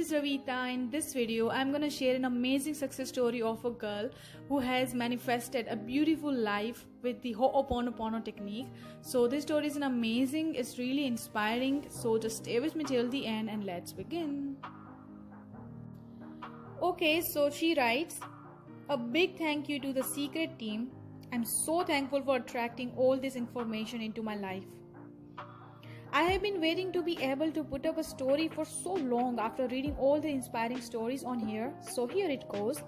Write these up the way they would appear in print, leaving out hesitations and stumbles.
is Ravita. In this video, I'm gonna share an amazing success story of a girl who has manifested a beautiful life with the Ho'oponopono technique. So this story is amazing, it's really inspiring. So just stay with me till the end and let's begin. Okay, so she writes, a big thank you to the secret team. I'm so thankful for attracting all this information into my life. I have been waiting to be able to put up a story for so long after reading all the inspiring stories on here, so here it goes.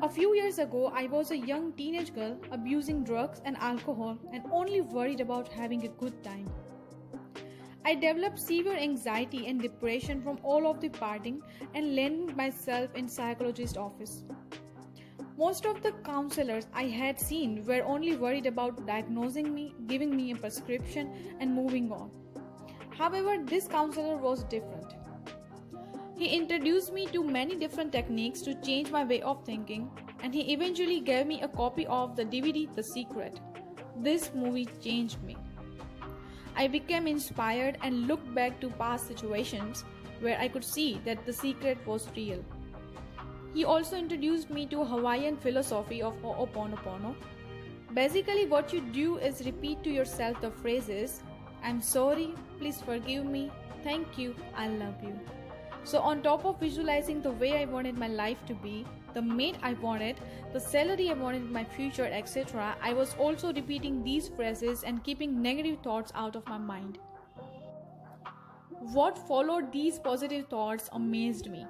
A few years ago, I was a young teenage girl abusing drugs and alcohol and only worried about having a good time. I developed severe anxiety and depression from all of the partying and landed myself in psychologist's office. Most of the counselors I had seen were only worried about diagnosing me, giving me a prescription, and moving on. However, this counselor was different. He introduced me to many different techniques to change my way of thinking, and he eventually gave me a copy of the DVD The Secret. This movie changed me. I became inspired and looked back to past situations where I could see that the secret was real. He also introduced me to Hawaiian philosophy of Ho'oponopono. Basically, what you do is repeat to yourself the phrases, I'm sorry, please forgive me, thank you, I love you. So on top of visualizing the way I wanted my life to be, the mate I wanted, the salary I wanted in my future, etc., I was also repeating these phrases and keeping negative thoughts out of my mind. What followed these positive thoughts amazed me.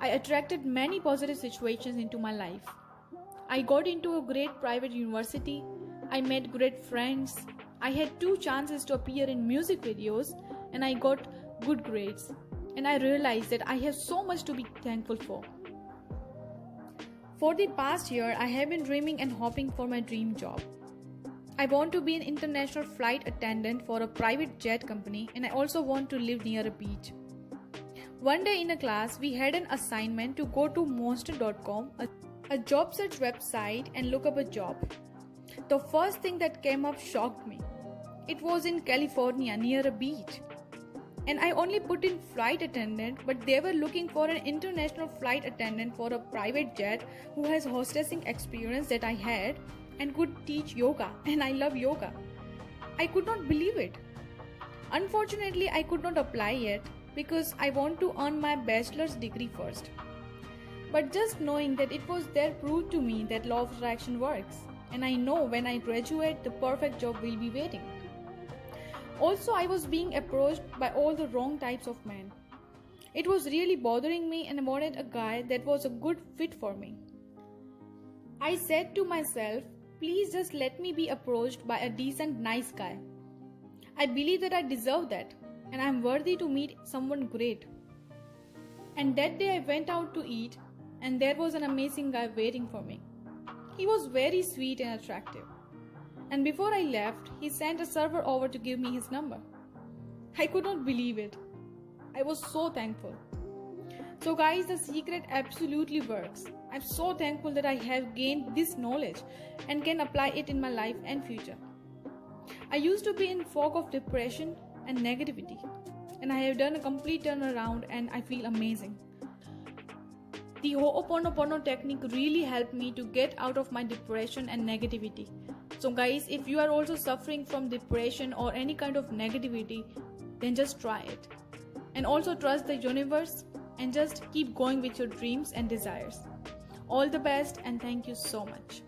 I attracted many positive situations into my life. I got into a great private university. I met great friends. I had 2 chances to appear in music videos and I got good grades. And I realized that I have so much to be thankful for. For the past year, I have been dreaming and hoping for my dream job. I want to be an international flight attendant for a private jet company, and I also want to live near a beach. One day in a class, we had an assignment to go to monster.com, a job search website, and look up a job. The first thing that came up shocked me. It was in California near a beach. And I only put in flight attendant, but they were looking for an international flight attendant for a private jet who has hostessing experience that I had and could teach yoga, and I love yoga. I could not believe it. Unfortunately, I could not apply yet because I want to earn my bachelor's degree first. But just knowing that it was there proved to me that law of attraction works, and I know when I graduate, the perfect job will be waiting. Also, I was being approached by all the wrong types of men. It was really bothering me and I wanted a guy that was a good fit for me. I said to myself, please just let me be approached by a decent, nice guy. I believe that I deserve that and I am worthy to meet someone great. And that day I went out to eat and there was an amazing guy waiting for me. He was very sweet and attractive. And before I left, he sent a server over to give me his number. I could not believe it. I was so thankful. So guys, the secret absolutely works. I'm so thankful that I have gained this knowledge and can apply it in my life and future. I used to be in fog of depression and negativity, and I have done a complete turnaround and I feel amazing. The Ho'oponopono technique really helped me to get out of my depression and negativity. So guys, if you are also suffering from depression or any kind of negativity, then just try it. And also trust the universe and just keep going with your dreams and desires. All the best and thank you so much.